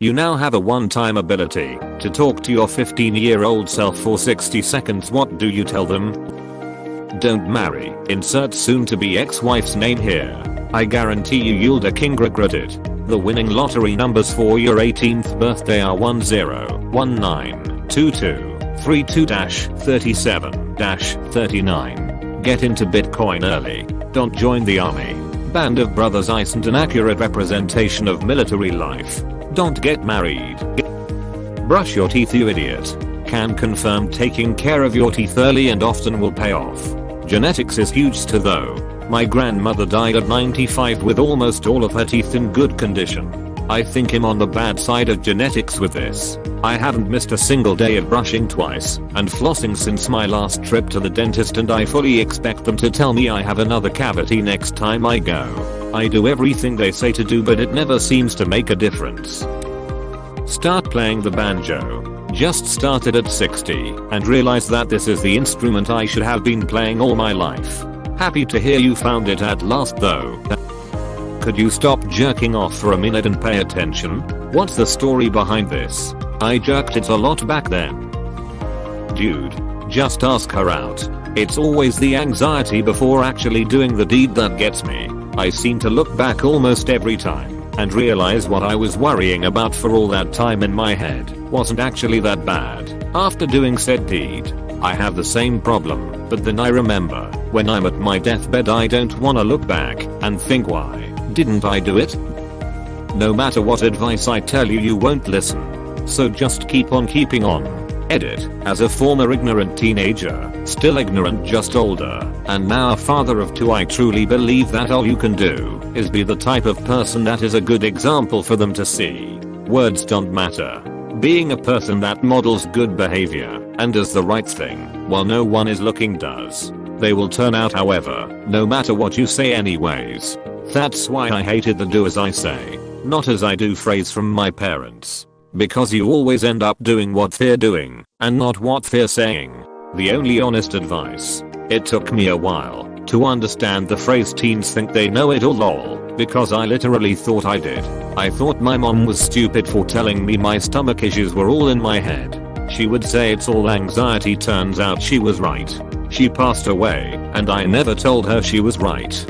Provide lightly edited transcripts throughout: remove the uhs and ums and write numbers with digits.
You now have a one-time ability to talk to your 15-year-old self for 60 seconds. What do you tell them? Don't marry. Insert soon-to-be ex-wife's name here. I guarantee you'll king regret it. The winning lottery numbers for your 18th birthday are 10192232-32-37-39. Get into Bitcoin early. Don't join the army. Band of Brothers isn't an accurate representation of military life. Don't get married. Brush your teeth, you idiot. Can confirm taking care of your teeth early and often will pay off. Genetics is huge too though. My grandmother died at 95 with almost all of her teeth in good condition. I think I'm on the bad side of genetics with this. I haven't missed a single day of brushing twice and flossing since my last trip to the dentist, and I fully expect them to tell me I have another cavity next time I go. I do everything they say to do, but it never seems to make a difference. Start playing the banjo. Just started at 60 and realized that this is the instrument I should have been playing all my life. Happy to hear you found it at last though. Could you stop jerking off for a minute and pay attention? What's the story behind this? I jerked it a lot back then. Dude, just ask her out. It's always the anxiety before actually doing the deed that gets me. I seem to look back almost every time and realize what I was worrying about for all that time in my head wasn't actually that bad. After doing said deed, I have the same problem, but then I remember when I'm at my deathbed I don't wanna look back and think, why didn't I do it? No matter what advice I tell you, you won't listen. So just keep on keeping on. Edit. As a former ignorant teenager, still ignorant just older, and now a father of two, I truly believe that all you can do is be the type of person that is a good example for them to see. Words don't matter. Being a person that models good behavior and does the right thing while no one is looking does. They will turn out however, no matter what you say anyways. That's why I hated the do as I say, not as I do phrase from my parents. Because you always end up doing what they're doing and not what they're saying. The only honest advice. It took me a while to understand the phrase teens think they know it all lol, because I literally thought I did. I thought my mom was stupid for telling me my stomach issues were all in my head. She would say it's all anxiety, turns out she was right. She passed away and I never told her she was right.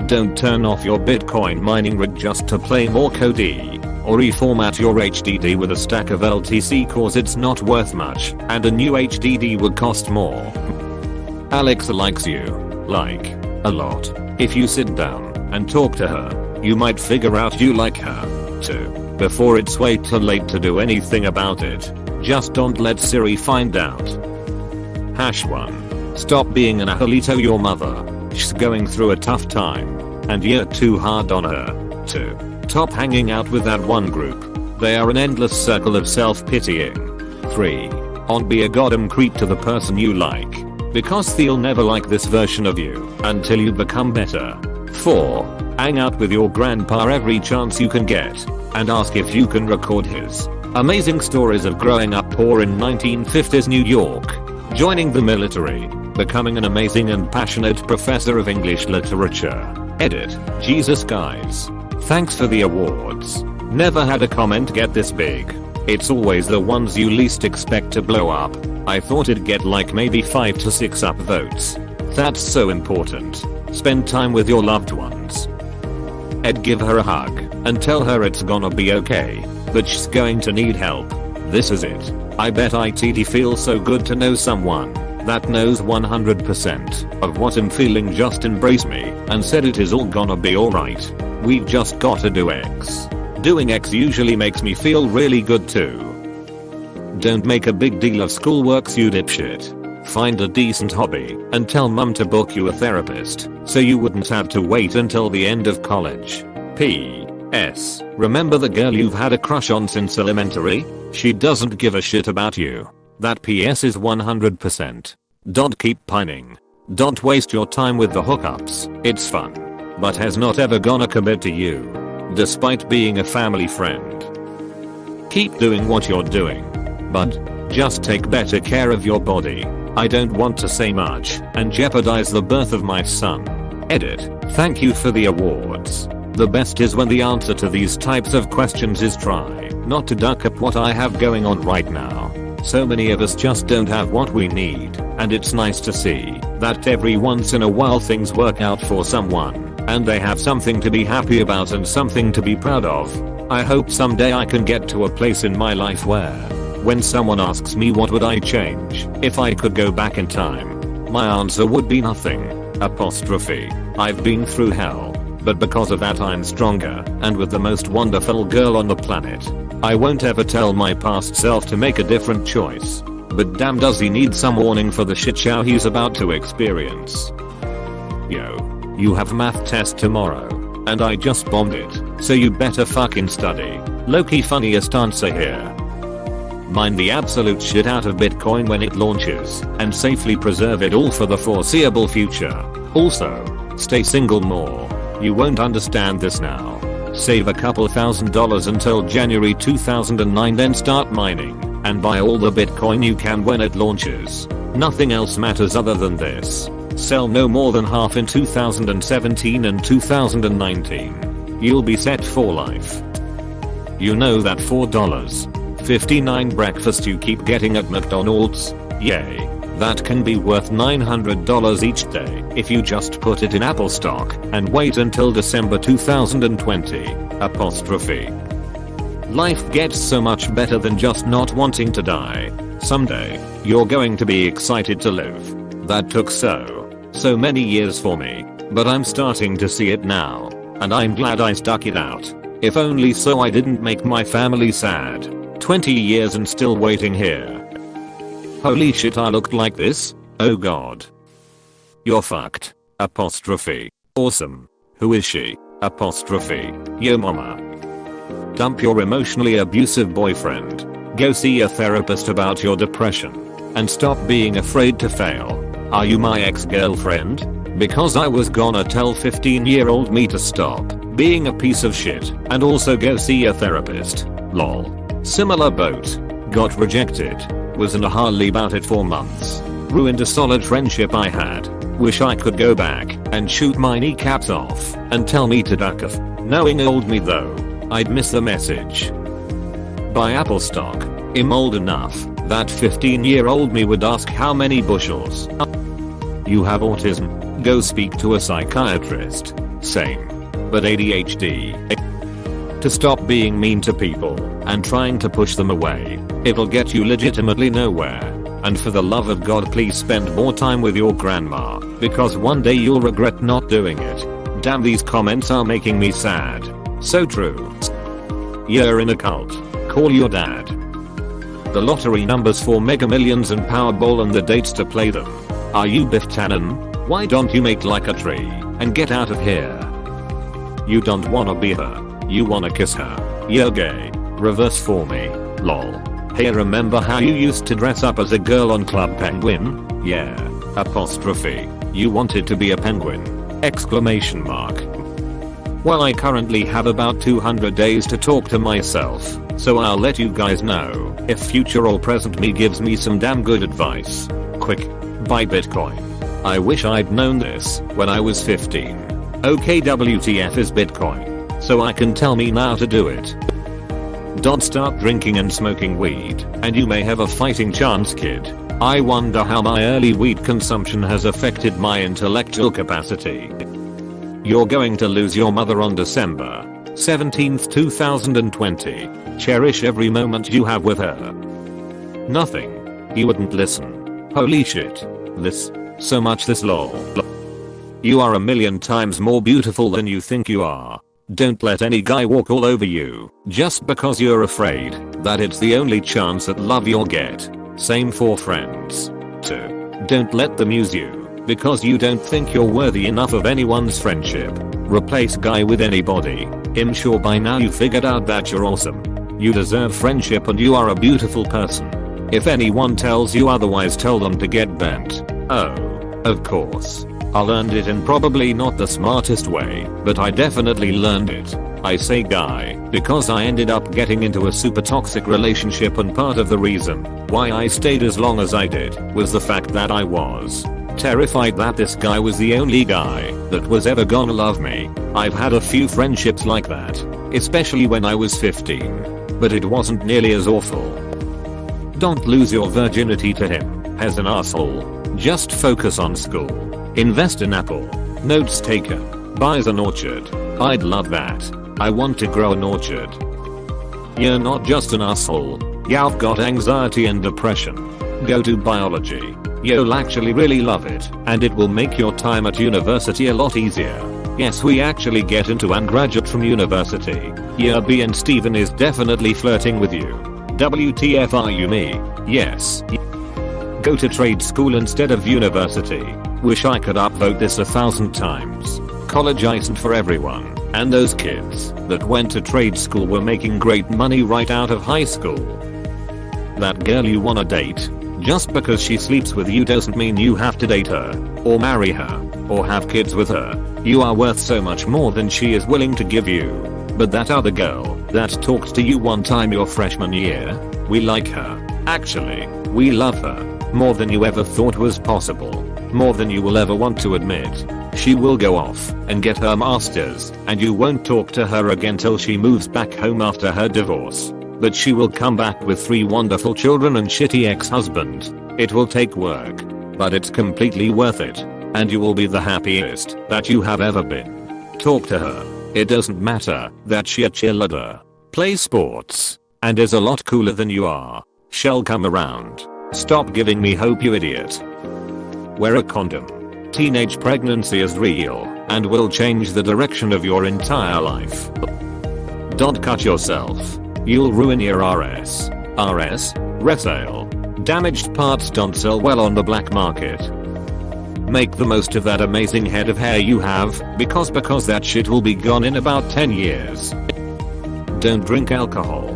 Don't turn off your Bitcoin mining rig just to play more code, or reformat your HDD with a stack of LTC cause it's not worth much and a new HDD would cost more. Alexa likes you, like, a lot. If you sit down and talk to her, you might figure out you like her too. Before it's way too late to do anything about it. Just don't let Siri find out. #1. Stop being an Aholito your mother. She's going through a tough time and you're too hard on her. 2. Stop hanging out with that one group. They are an endless circle of self-pitying. 3. Don't be a goddamn creep to the person you like, because they'll never like this version of you until you become better. 4. Hang out with your grandpa every chance you can get and ask if you can record his amazing stories of growing up poor in 1950s New York, joining the military, becoming an amazing and passionate professor of English literature. Edit. Jesus guys. Thanks for the awards. Never had a comment get this big. It's always the ones you least expect to blow up. I thought it'd get like maybe 5 to 6 upvotes. That's so important. Spend time with your loved ones. Ed, give her a hug and tell her it's gonna be okay, that she's going to need help. This is it. I bet it'd feel so good to know someone that knows 100% of what I'm feeling just embraced me and said it is all gonna be alright. We've just gotta do X. Doing X usually makes me feel really good too. Don't make a big deal of schoolwork, you dipshit. Find a decent hobby and tell mum to book you a therapist so you wouldn't have to wait until the end of college. P.S. Remember the girl you've had a crush on since elementary? She doesn't give a shit about you. That PS is 100%. Don't keep pining. Don't waste your time with the hookups. It's fun, but has not ever gonna commit to you, despite being a family friend. Keep doing what you're doing, but just take better care of your body. I don't want to say much and jeopardize the birth of my son. Edit. Thank you for the awards. The best is when the answer to these types of questions is try. not to duck up what I have going on right now. So many of us just don't have what we need, and it's nice to see that every once in a while things work out for someone, and they have something to be happy about and something to be proud of. I hope someday I can get to a place in my life where, when someone asks me what would I change if I could go back in time, my answer would be nothing. I've been through hell, but because of that I'm stronger and with the most wonderful girl on the planet. I won't ever tell my past self to make a different choice, but damn does he need some warning for the shit show he's about to experience. Yo, you have math test tomorrow, and I just bombed it, so you better fucking study. Low-key funniest answer here. Mine the absolute shit out of Bitcoin when it launches, and safely preserve it all for the foreseeable future. Also, stay single more. You won't understand this now. Save a couple $1,000s until January 2009, then start mining, and buy all the Bitcoin you can when it launches. Nothing else matters other than this. Sell no more than half in 2017 and 2019. You'll be set for life. You know that $4.59 breakfast you keep getting at McDonald's? Yay. That can be worth $900 each day if you just put it in Apple stock and wait until December 2020. Life gets so much better than just not wanting to die. Someday, you're going to be excited to live. That took so many years for me, but I'm starting to see it now, and I'm glad I stuck it out. If only so I didn't make my family sad. 20 years and still waiting here. Holy shit, I looked like this? Oh god. You're fucked. Awesome. Who is she? Yo mama. Dump your emotionally abusive boyfriend. Go see a therapist about your depression. And stop being afraid to fail. Are you my ex-girlfriend? Because I was gonna tell 15-year-old me to stop being a piece of shit and also go see a therapist. Lol. Similar boat. Got rejected. Was in a Harley about it for months. Ruined a solid friendship I had. Wish I could go back and shoot my kneecaps off and tell me to duck off. Knowing old me though, I'd miss the message. Buy Apple stock. I'm old enough that 15-year-old me would ask how many bushels. You have autism. Go speak to a psychiatrist. Same. But ADHD. To stop being mean to people and trying to push them away. It'll get you legitimately nowhere. And for the love of God, please spend more time with your grandma, because one day you'll regret not doing it. Damn, these comments are making me sad. So true. You're in a cult. Call your dad. The lottery numbers for Mega Millions and Powerball and the dates to play them. Are you Biff Tannen? Why don't you make like a tree and get out of here? You don't wanna be her. You wanna kiss her. You're gay. Reverse for me. Lol. Hey, remember how you used to dress up as a girl on Club Penguin? Yeah. You wanted to be a penguin. Exclamation mark. Well, I currently have about 200 days to talk to myself, so I'll let you guys know if future or present me gives me some damn good advice. Quick. Buy Bitcoin. I wish I'd known this when I was 15. Okay, WTF is Bitcoin? So I can tell me now to do it. Don't start drinking and smoking weed, and you may have a fighting chance, kid. I wonder how my early weed consumption has affected my intellectual capacity. You're going to lose your mother on December 17th, 2020. Cherish every moment you have with her. Nothing. He wouldn't listen. Holy shit. So much this lol. You are a million times more beautiful than you think you are. Don't let any guy walk all over you just because you're afraid that it's the only chance at love you'll get. Same for friends. 2. Don't let them use you because you don't think you're worthy enough of anyone's friendship. Replace guy with anybody. I'm sure by now you figured out that you're awesome. You deserve friendship and you are a beautiful person. If anyone tells you otherwise, tell them to get bent. Oh, of course. I learned it in probably not the smartest way, but I definitely learned it. I say guy because I ended up getting into a super toxic relationship, and part of the reason why I stayed as long as I did was the fact that I was terrified that this guy was the only guy that was ever gonna love me. I've had a few friendships like that, especially when I was 15. but it wasn't nearly as awful. Don't lose your virginity to him as an asshole. Just focus on school. Invest in Apple. Notes taken. Buys an orchard. I'd love that. I want to grow an orchard. You're not just an asshole. You've got anxiety and depression. Go to biology. You'll actually really love it, and it will make your time at university a lot easier. Yes, we actually get into and graduate from university. Year B and Steven is definitely flirting with you. WTF are you me? Yes. Go to trade school instead of university. Wish I could upvote this 1,000 times. College isn't for everyone, and those kids that went to trade school were making great money right out of high school. That girl you wanna date, just because she sleeps with you doesn't mean you have to date her, or marry her, or have kids with her. You are worth so much more than she is willing to give you. But that other girl that talked to you one time your freshman year, we like her. Actually, we love her. More than you ever thought was possible. More than you will ever want to admit. She will go off and get her master's, and you won't talk to her again till she moves back home after her divorce. But she will come back with 3 wonderful children and shitty ex-husband. It will take work, but it's completely worth it. And you will be the happiest that you have ever been. Talk to her. It doesn't matter that she a cheerleader, plays sports, and is a lot cooler than you are. She'll come around. Stop giving me hope, you idiot. Wear a condom. Teenage pregnancy is real and will change the direction of your entire life. Don't cut yourself. You'll ruin your resale. Damaged parts don't sell well on the black market. Make the most of that amazing head of hair you have, because that shit will be gone in about 10 years. Don't drink alcohol.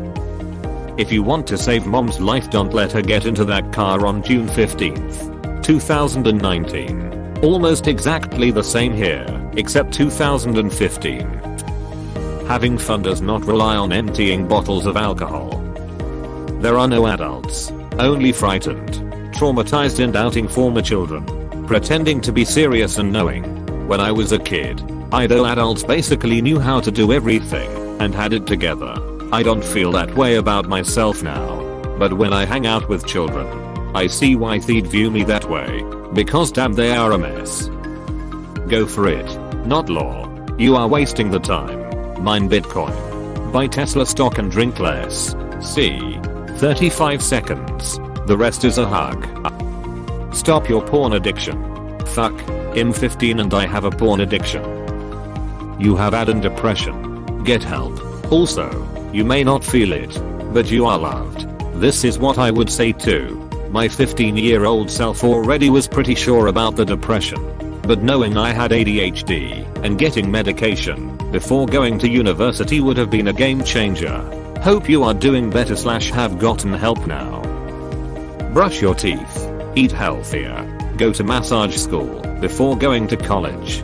If you want to save mom's life, don't let her get into that car on June 15th, 2019. Almost exactly the same here, except 2015. Having fun does not rely on emptying bottles of alcohol. There are no adults, only frightened, traumatized and doubting former children. Pretending to be serious and knowing. When I was a kid, I know adults basically knew how to do everything and had it together. I don't feel that way about myself now. But when I hang out with children, I see why they'd view me that way. Because damn, they are a mess. Go for it, not law. You are wasting the time. Mine Bitcoin. Buy Tesla stock and drink less. See. 35 seconds. The rest is a hug. Stop your porn addiction. Fuck, I'm 15 and I have a porn addiction. You have AD and depression. Get help. Also, you may not feel it, but you are loved. This is what I would say too. My 15-year-old self already was pretty sure about the depression. But knowing I had ADHD and getting medication before going to university would have been a game changer. Hope you are doing better / have gotten help now. Brush your teeth. Eat healthier. Go to massage school before going to college.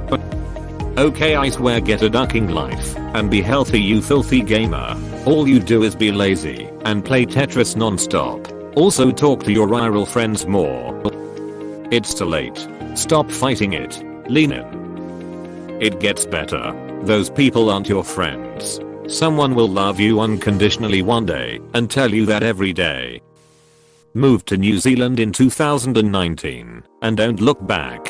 Okay, I swear, get a ducking life and be healthy, you filthy gamer. All you do is be lazy and play Tetris non-stop. Also talk to your viral friends more. It's too late. Stop fighting it. Lean in. It gets better. Those people aren't your friends. Someone will love you unconditionally one day and tell you that every day. Moved to New Zealand in 2019 and don't look back.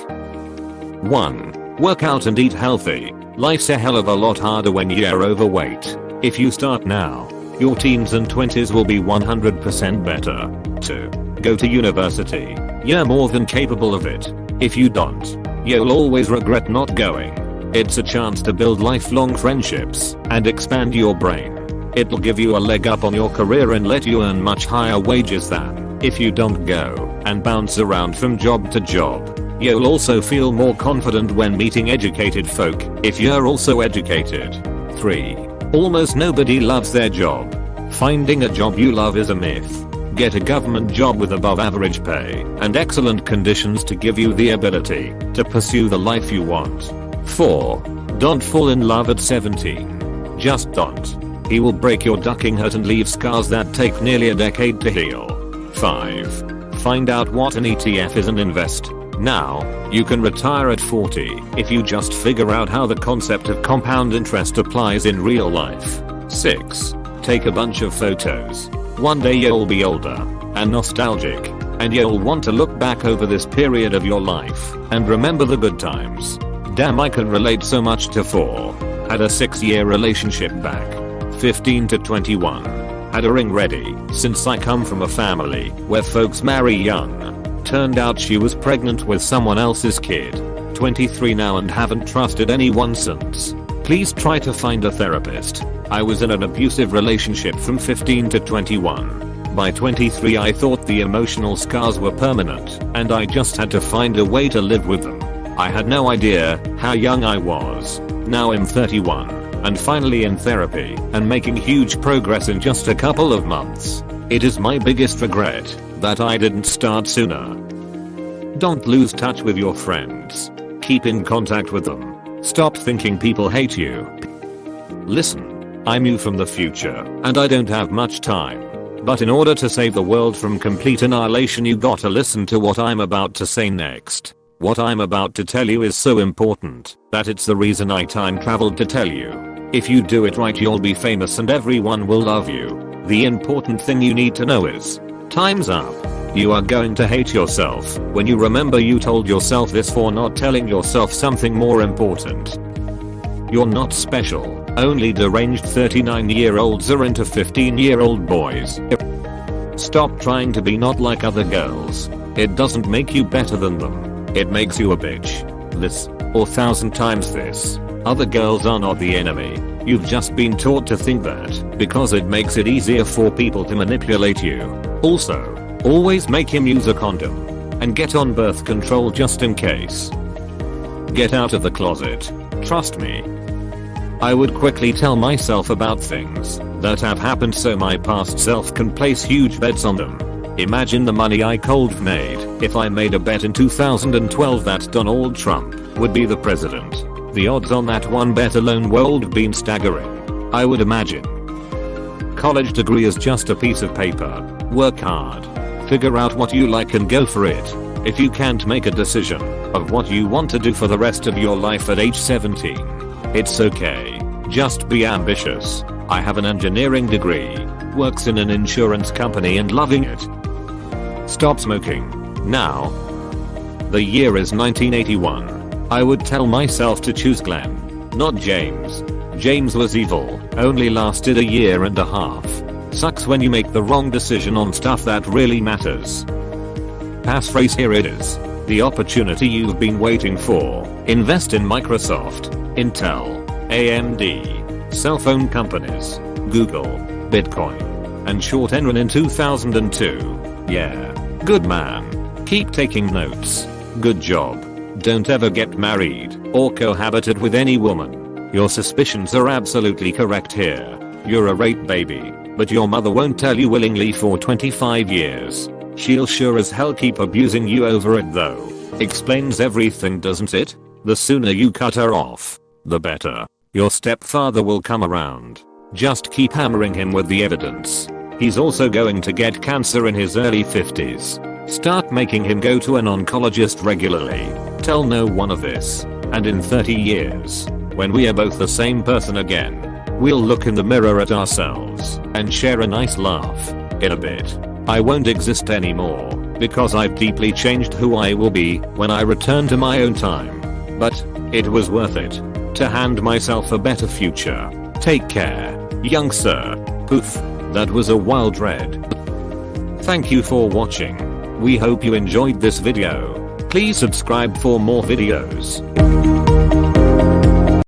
1. Work out and eat healthy. Life's a hell of a lot harder when you're overweight. If you start now, your teens and 20s will be 100% better. 2. Go to university. You're more than capable of it. If you don't, you'll always regret not going. It's a chance to build lifelong friendships and expand your brain. It'll give you a leg up on your career and let you earn much higher wages than if you don't go and bounce around from job to job. You'll also feel more confident when meeting educated folk if you're also educated. 3. Almost nobody loves their job. Finding a job you love is a myth. Get a government job with above average pay and excellent conditions to give you the ability to pursue the life you want. 4. Don't fall in love at 17. Just don't. He will break your ducking heart and leave scars that take nearly a decade to heal. 5. Find out what an ETF is and invest. Now, you can retire at 40 if you just figure out how the concept of compound interest applies in real life. 6. Take a bunch of photos. One day you'll be older and nostalgic, and you'll want to look back over this period of your life and remember the good times. Damn, I can relate so much to 4. Had a 6-year relationship back. 15 to 21. Had a ring ready since I come from a family where folks marry young. Turned out she was pregnant with someone else's kid. 23 now and haven't trusted anyone since. Please try to find a therapist. I was in an abusive relationship from 15 to 21. By 23 I thought the emotional scars were permanent and I just had to find a way to live with them. I had no idea how young I was. Now I'm 31 and finally in therapy and making huge progress in just a couple of months. It is my biggest regret that I didn't start sooner. Don't lose touch with your friends. Keep in contact with them. Stop thinking people hate you. Listen, I'm you from the future and I don't have much time. But in order to save the world from complete annihilation you gotta listen to what I'm about to say next. What I'm about to tell you is so important that it's the reason I time traveled to tell you. If you do it right you'll be famous and everyone will love you. The important thing you need to know is, time's up. You are going to hate yourself when you remember you told yourself this for not telling yourself something more important. You're not special, only deranged 39-year-olds are into 15-year-old boys. Stop trying to be not like other girls. It doesn't make you better than them. It makes you a bitch. This, or 1,000 times this. Other girls are not the enemy. You've just been taught to think that because it makes it easier for people to manipulate you. Also, always make him use a condom. And get on birth control just in case. Get out of the closet. Trust me. I would quickly tell myself about things that have happened so my past self can place huge bets on them. Imagine the money I cold made if I made a bet in 2012 that Donald Trump would be the president. The odds on that one bet alone would have been staggering. I would imagine. College degree is just a piece of paper. Work hard. Figure out what you like and go for it. If you can't make a decision of what you want to do for the rest of your life at age 17, it's okay. Just be ambitious. I have an engineering degree. Works in an insurance company and loving it. Stop smoking. Now. The year is 1981. I would tell myself to choose Glenn, not James. James was evil, only lasted a year and a half. Sucks when you make the wrong decision on stuff that really matters. Passphrase, here it is. The opportunity you've been waiting for. Invest in Microsoft, Intel, AMD, cell phone companies, Google, Bitcoin, and short Enron in 2002. Yeah. Good man. Keep taking notes. Good job. Don't ever get married or cohabited with any woman. Your suspicions are absolutely correct here. You're a rape baby, but your mother won't tell you willingly for 25 years. She'll sure as hell keep abusing you over it though. Explains everything, doesn't it? The sooner you cut her off, the better. Your stepfather will come around. Just keep hammering him with the evidence. He's also going to get cancer in his early 50s. Start making him go to an oncologist regularly. Tell no one of this. And in 30 years, when we are both the same person again, we'll look in the mirror at ourselves and share a nice laugh. In a bit, I won't exist anymore because I've deeply changed who I will be when I return to my own time. But it was worth it to hand myself a better future. Take care, young sir. Poof. That was a wild read. Thank you for watching. We hope you enjoyed this video. Please subscribe for more videos.